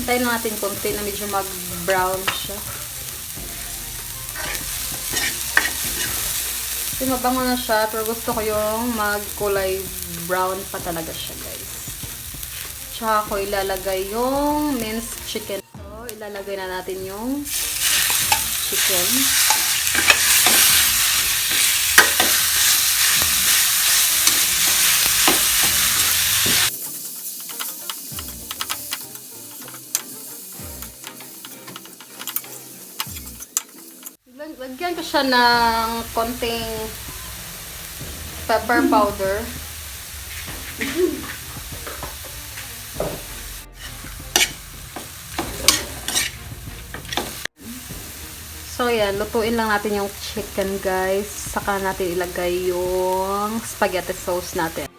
Hintayin natin konti na medyo mag-brown siya. Kasi mabango na siya, pero gusto ko yung magkulay brown pa talaga siya, guys. Tsaka ko ilalagay yung minced chicken. So, ilalagay na natin yung chicken. Lagyan ko siya ng konting pepper powder. So, yan. Lutuin lang natin yung chicken, guys. Saka natin ilagay yung spaghetti sauce natin.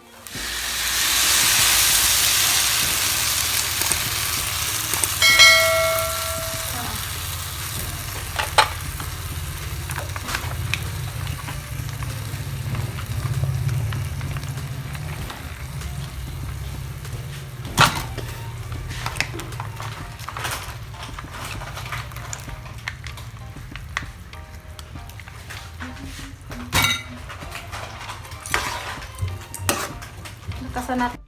Kasanat.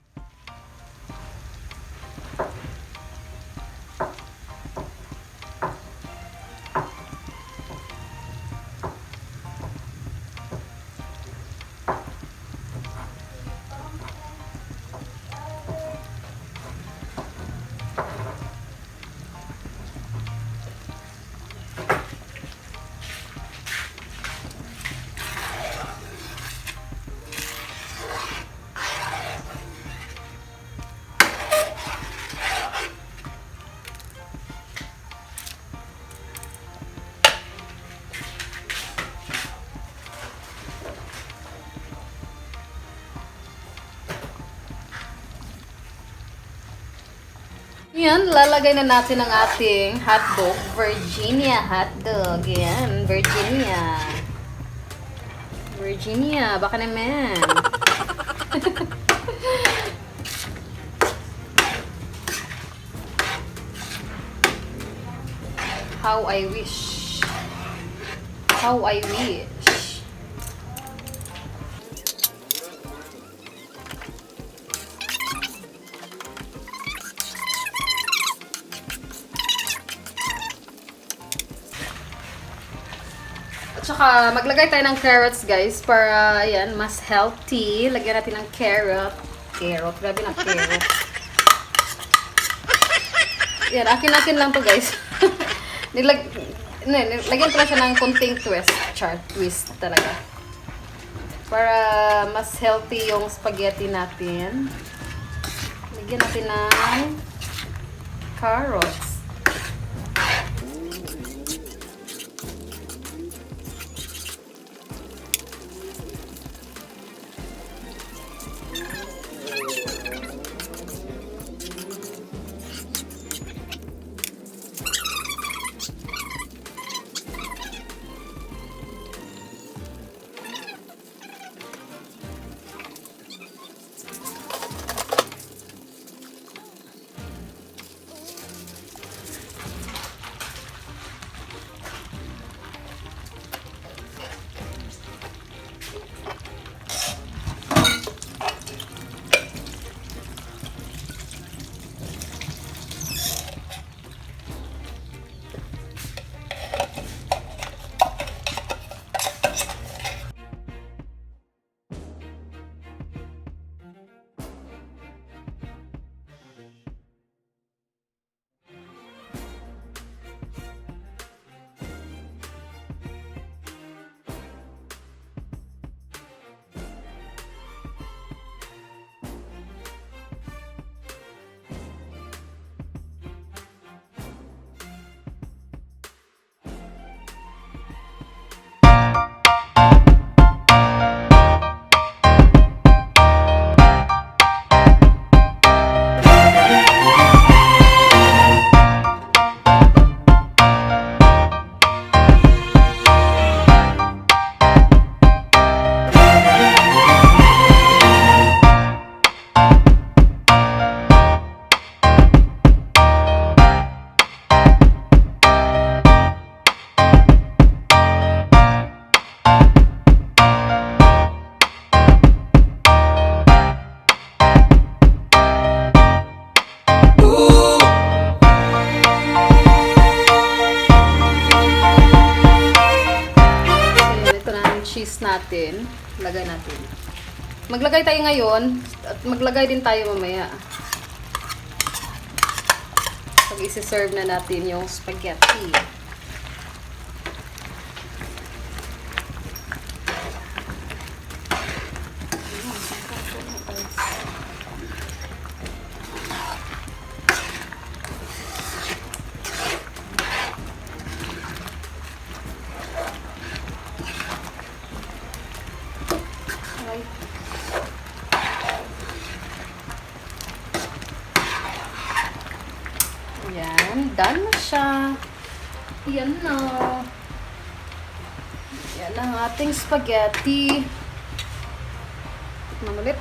Yan, lalagay na natin ang ating hotdog. Virginia hotdog. Yan, Virginia. Virginia, baka naman. How I wish. How I wish. Tsaka, maglagay tayo ng carrots, guys, para, ayan, mas healthy. Lagyan natin ng carrot. Carrot, grabe na carrot. Yan, akin natin lang to, guys. Lagyan ko lang siya ng konting twist talaga. Para mas healthy yung spaghetti natin. Lagyan natin ng carrots. natin. Lagay natin. Maglagay tayo ngayon at maglagay din tayo mamaya. Pag isi-serve na natin yung spaghetti. Yan, done na siya. Yan na. Yan ang ating spaghetti. Tikman ulit.